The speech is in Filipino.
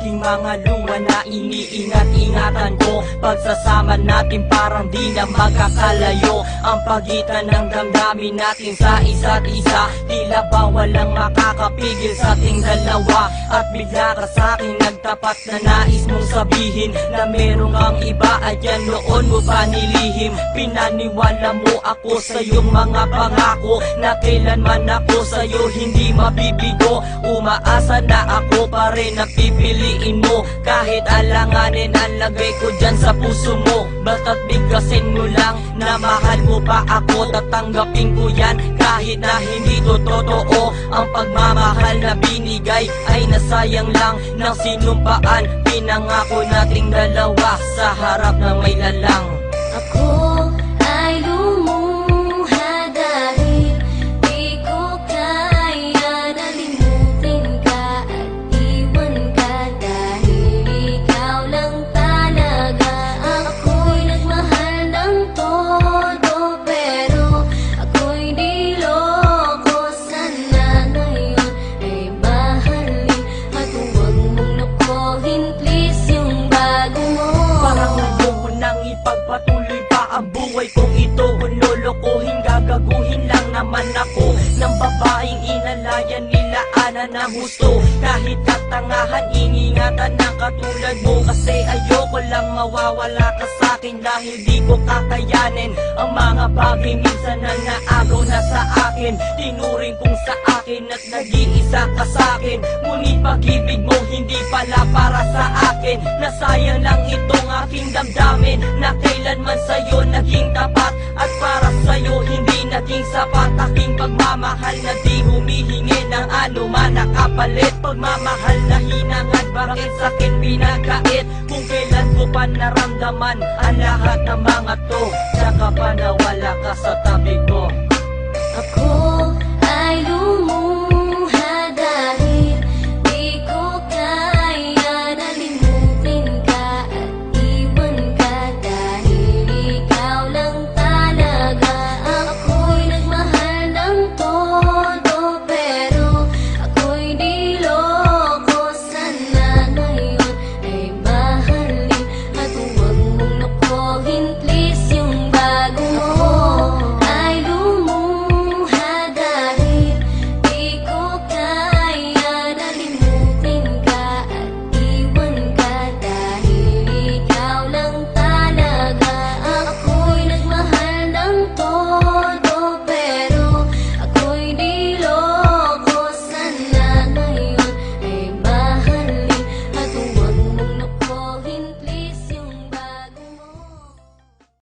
aking mga luha na iniingat-ingatan ko. Pagsasama natin parang di na magkakalayo ang pagitan ng damdamin natin sa isa't isa. Tila ba walang makakapigil sa ating dalawa. At bigla ka sa'kin nagtapat na nais mong sabihin na merong ang iba at yan noon mo pa nilihim. Pinaniwala mo ako sa iyong mga pangako na kailanman ako sa'yo hindi mabibigo. Umaasa na ako pa rin na pipiliin mo kahit alanganin ang lagay ko dyan sa puso mo. Basta't bigkasin mo lang na mahal mo pa ako, tatanggapin ko yan kahit na hindi to totoo. Ang pagmamahal na binigay ay nasayang lang ng sinumpaan. Pinangako nating dalawa sa harap ng may lalang. Ako ay lumuha dahil di ko kaya na limutin ka at iwan ka, dahil ikaw lang talaga. Ako'y nagmahal ng todo pero ako'y niloko. Sana ngayon ay mahalin at huwag mong nakuhin please yung bago mo. Parang ayoko nang ipagpatuloy pa ang buhay kong ito. Kung lolokohin, gagaguhin lang naman ako ng babaeng inalayan nila ana na gusto. Kahit katangahan, ingingatan ng katulad mo. Kasi ayoko lang mawawala ka sa'kin dahil di ko kakayanin ang mga bagay minsan na naagaw na sa akin. Tinuring kong sa akin at nag-iisa ka sa'kin. Ngunit pag-ibig mo hindi pala para sa akin. Nasayang lang itong aking damdamin na kailanman sa'yo naging tapat. At para sa'yo hindi naging sapat aking pagmamahal na di humihingi ng anuman na kapalit. Pagmamahal na hinangad, bakit sa'kin pinagkait? Kung kailan ko pa naramdaman ang lahat ng mga to, tsaka pa